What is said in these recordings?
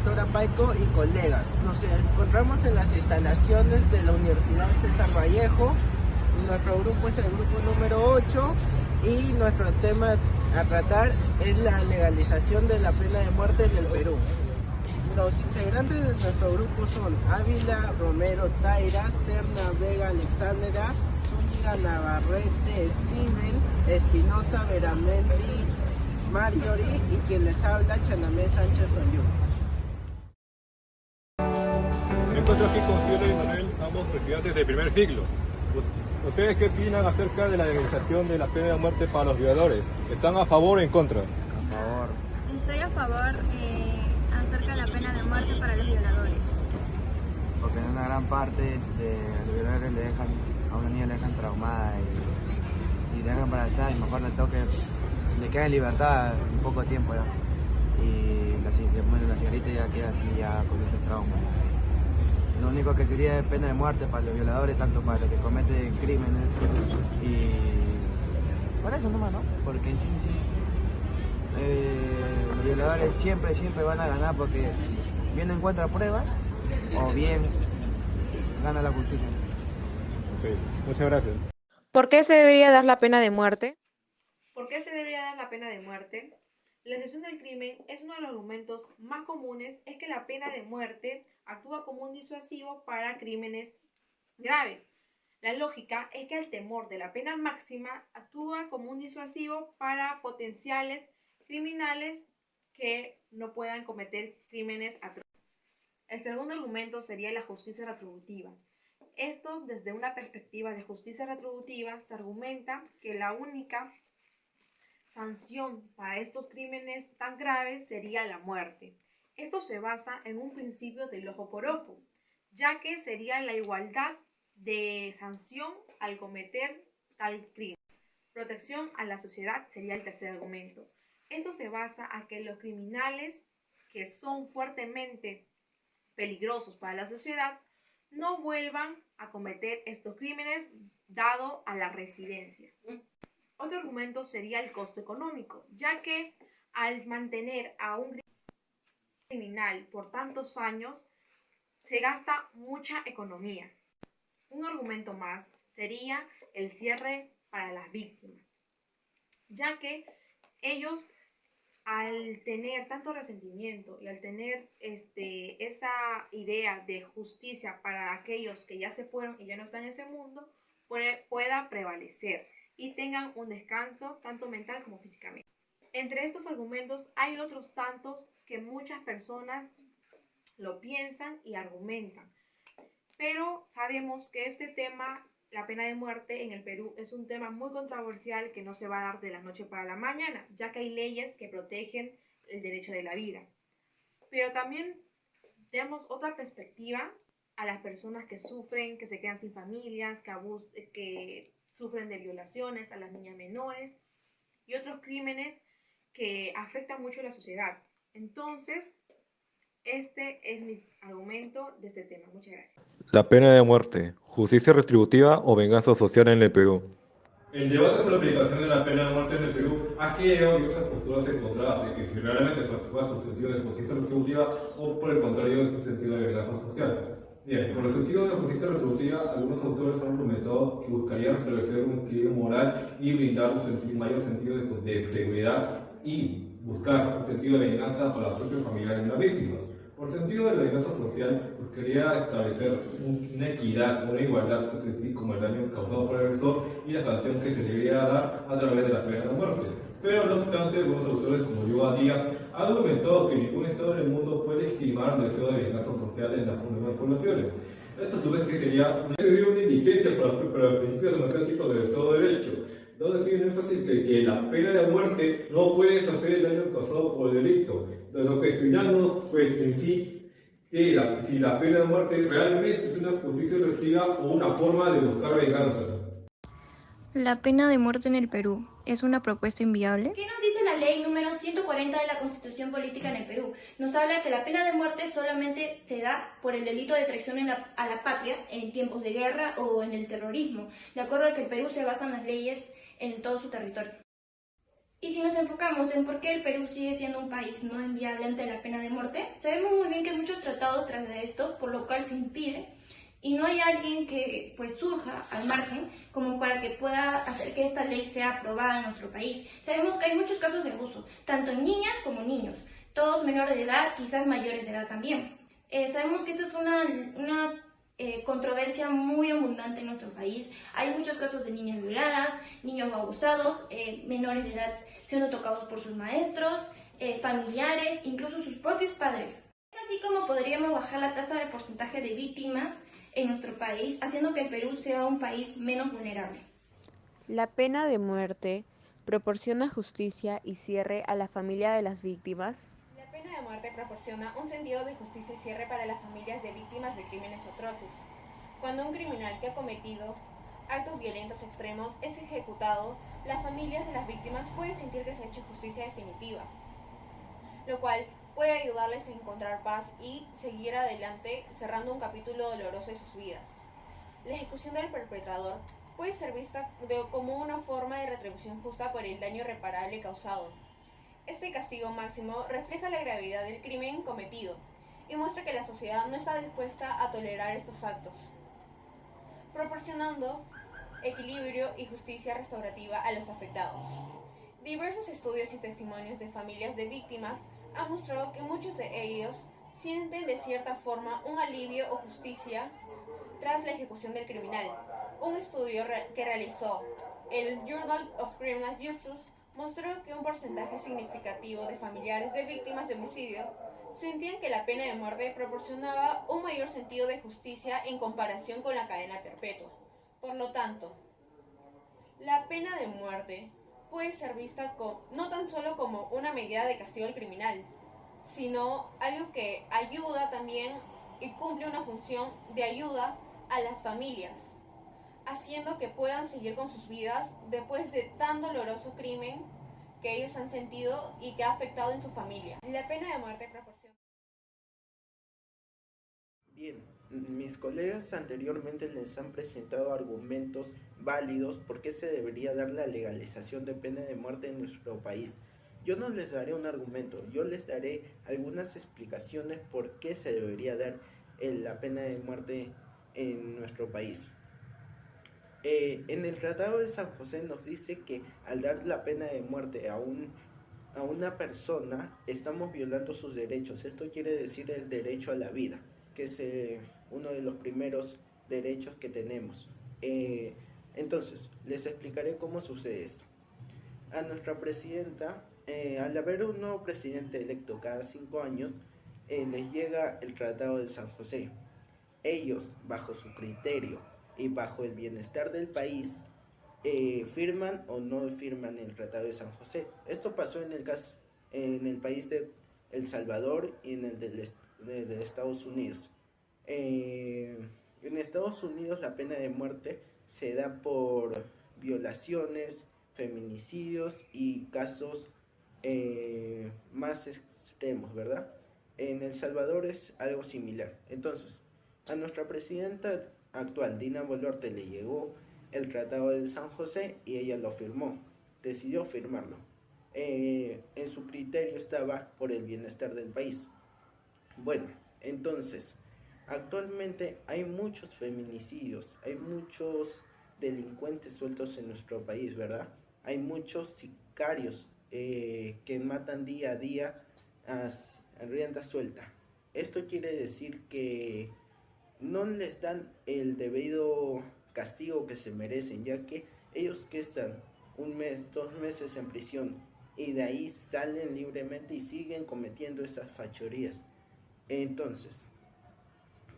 doctora Paico y colegas. Nos encontramos en las instalaciones de la Universidad César Vallejo. Nuestro grupo es el grupo número 8 y nuestro tema a tratar es la legalización de la pena de muerte en el Perú. Los integrantes de nuestro grupo son Ávila Romero Taira, Serna Vega Alexandra, Zúñiga Navarrete Steven, Espinosa Veramendi Marjorie y quien les habla Chanamé Sánchez Oyú. Me encuentro aquí con Cielo y Manuel, ambos estudiantes de primer ciclo. ¿Ustedes qué opinan acerca de la legalización de la pena de muerte para los violadores? ¿Están a favor o en contra? A favor. Estoy a favor acerca de la pena de muerte para los violadores. Porque en una gran parte los violadores a una niña le dejan traumada y le dejan embarazada y mejor le queda en libertad en poco tiempo ya. Y la señorita ya queda así ya con ese trauma. Lo único que sería es pena de muerte para los violadores, tanto para los que cometen crímenes y para eso nomás, ¿no? Porque en sí, los violadores siempre van a ganar porque bien no encuentra pruebas o bien gana la justicia. Okay. Muchas gracias. ¿Por qué se debería dar la pena de muerte? ¿Por qué se debería dar la pena de muerte? La legislación del crimen es uno de los argumentos más comunes, es que la pena de muerte actúa como un disuasivo para crímenes graves. La lógica es que el temor de la pena máxima actúa como un disuasivo para potenciales criminales que no puedan cometer crímenes atroces. El segundo argumento sería la justicia retributiva. Esto, desde una perspectiva de justicia retributiva, se argumenta que la única sanción para estos crímenes tan graves sería la muerte. Esto se basa en un principio del ojo por ojo, ya que sería la igualdad de sanción al cometer tal crimen. Protección a la sociedad sería el tercer argumento. Esto se basa en que los criminales que son fuertemente peligrosos para la sociedad no vuelvan a cometer estos crímenes dado a la residencia. Otro argumento sería el costo económico, ya que al mantener a un criminal por tantos años se gasta mucha economía. Un argumento más sería el cierre para las víctimas, ya que ellos al tener tanto resentimiento y al tener esa idea de justicia para aquellos que ya se fueron y ya no están en ese mundo, pueda prevalecer y tengan un descanso tanto mental como físicamente. Entre estos argumentos hay otros tantos que muchas personas lo piensan y argumentan, pero sabemos que este tema, la pena de muerte en el Perú, es un tema muy controversial que no se va a dar de la noche para la mañana, ya que hay leyes que protegen el derecho de la vida. Pero también tenemos otra perspectiva a las personas que sufren, que se quedan sin familias, que sufren de violaciones, a las niñas menores y otros crímenes que afectan mucho a la sociedad. Entonces, este es mi argumento de este tema. Muchas gracias. La pena de muerte, justicia retributiva o venganza social en el Perú. El debate sobre la aplicación de la pena de muerte en el Perú ha generado diversas posturas encontradas de que si realmente se actúa en su sentido de justicia retributiva o por el contrario en su sentido de venganza social. Bien, por el sentido de justicia retributiva, algunos autores han argumentado que buscarían restablecer un equilibrio moral y brindar un mayor sentido de seguridad y buscar un sentido de venganza para los propios familiares de las víctimas. Por sentido de la venganza social, buscaría establecer una equidad, una igualdad como el daño causado por el agresor y la sanción que se debería dar a través de la pena de muerte. Pero no obstante, algunos autores como Yoa Díaz han argumentado que ningún Estado en el mundo puede legitimar el deseo de venganza social en las poblaciones. Esto a su vez que sería una indigencia para el principio democrático del Estado de Derecho, donde sigue el énfasis que la pena de muerte no puede deshacer el daño causado por el delito. De lo que estudiamos, pues en sí, si la pena de muerte realmente es una justicia restrictiva o una forma de buscar venganza. La pena de muerte en el Perú es una propuesta inviable. ¿Qué nos dice la ley número 140 de la Constitución Política en el Perú? Nos habla de que la pena de muerte solamente se da por el delito de traición a la patria en tiempos de guerra o en el terrorismo, de acuerdo a que el Perú se basa en las leyes en todo su territorio. Y si nos enfocamos en por qué el Perú sigue siendo un país no enviable ante la pena de muerte, sabemos muy bien que hay muchos tratados tras de esto, por lo cual se impide, y no hay alguien que pues surja al margen como para que pueda hacer que esta ley sea aprobada en nuestro país. Sabemos que hay muchos casos de abuso, tanto en niñas como niños, todos menores de edad, quizás mayores de edad también. Sabemos que esta es una controversia muy abundante en nuestro país. Hay muchos casos de niñas violadas, niños abusados, menores de edad siendo tocados por sus maestros, familiares, incluso sus propios padres. Es así como podríamos bajar la tasa de porcentaje de víctimas en nuestro país, haciendo que el Perú sea un país menos vulnerable. La pena de muerte proporciona justicia y cierre a la familia de las víctimas. La pena de muerte proporciona un sentido de justicia y cierre para las familias de víctimas de crímenes atroces. Cuando un criminal que ha cometido actos violentos extremos es ejecutado, las familias de las víctimas pueden sentir que se ha hecho justicia definitiva, lo cual puede ayudarles a encontrar paz y seguir adelante cerrando un capítulo doloroso de sus vidas. La ejecución del perpetrador puede ser vista como una forma de retribución justa por el daño irreparable causado. Este castigo máximo refleja la gravedad del crimen cometido y muestra que la sociedad no está dispuesta a tolerar estos actos, proporcionando equilibrio y justicia restaurativa a los afectados. Diversos estudios y testimonios de familias de víctimas han mostrado que muchos de ellos sienten de cierta forma un alivio o justicia tras la ejecución del criminal. Un estudio que realizó el Journal of Criminal Justice mostró que un porcentaje significativo de familiares de víctimas de homicidio sentían que la pena de muerte proporcionaba un mayor sentido de justicia en comparación con la cadena perpetua. Por lo tanto, la pena de muerte puede ser vista no tan solo como una medida de castigo al criminal, sino algo que ayuda también y cumple una función de ayuda a las familias, haciendo que puedan seguir con sus vidas después de tan doloroso crimen que ellos han sentido y que ha afectado en su familia. La pena de muerte proporciona... Bien, mis colegas anteriormente les han presentado argumentos válidos por qué se debería dar la legalización de pena de muerte en nuestro país. Yo no les daré un argumento, yo les daré algunas explicaciones por qué se debería dar la pena de muerte en nuestro país. En el Tratado de San José nos dice que al dar la pena de muerte a una persona estamos violando sus derechos. Esto quiere decir el derecho a la vida, que es uno de los primeros derechos que tenemos. Entonces, les explicaré cómo sucede esto. A nuestra presidenta, al haber un nuevo presidente electo cada 5 años, les llega el Tratado de San José. Ellos, bajo su criterio y bajo el bienestar del país, firman o no firman el Tratado de San José. Esto pasó en el país de El Salvador y en el de Estados Unidos. En Estados Unidos la pena de muerte se da por violaciones, feminicidios y casos más extremos, ¿verdad? En El Salvador es algo similar. Entonces, a nuestra presidenta actual, Dina Boluarte, le llegó el Tratado de San José y ella lo firmó, decidió firmarlo. En su criterio estaba por el bienestar del país. Bueno, entonces, actualmente hay muchos feminicidios, hay muchos delincuentes sueltos en nuestro país, ¿verdad? Hay muchos sicarios que matan día a día a rienda suelta. Esto quiere decir que no les dan el debido castigo que se merecen, ya que ellos que están 1 mes, 2 meses en prisión y de ahí salen libremente y siguen cometiendo esas fechorías. Entonces,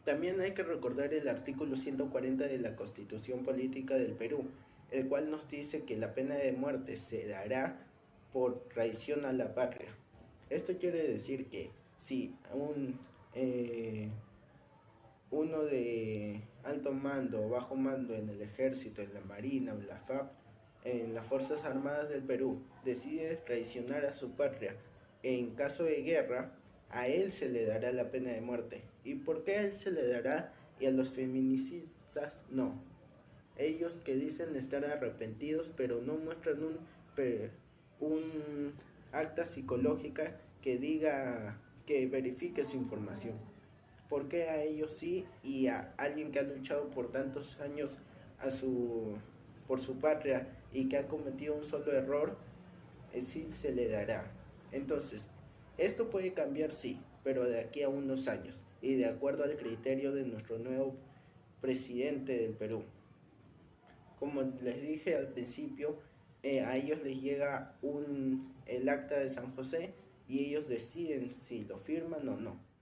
también hay que recordar el artículo 140 de la Constitución Política del Perú, el cual nos dice que la pena de muerte se dará por traición a la patria. Esto quiere decir que si uno de alto mando o bajo mando en el ejército, en la marina, en la FAP, en las Fuerzas Armadas del Perú, decide traicionar a su patria en caso de guerra, a él se le dará la pena de muerte. ¿Y por qué a él se le dará y a los feministas no? Ellos que dicen estar arrepentidos pero no muestran un acta psicológica que diga, que verifique su información. ¿Por qué a ellos sí y a alguien que ha luchado por tantos años por su patria y que ha cometido un solo error, sí se le dará? Entonces, esto puede cambiar, sí, pero de aquí a unos años y de acuerdo al criterio de nuestro nuevo presidente del Perú. Como les dije al principio, a ellos les llega el acta de San José y ellos deciden si lo firman o no.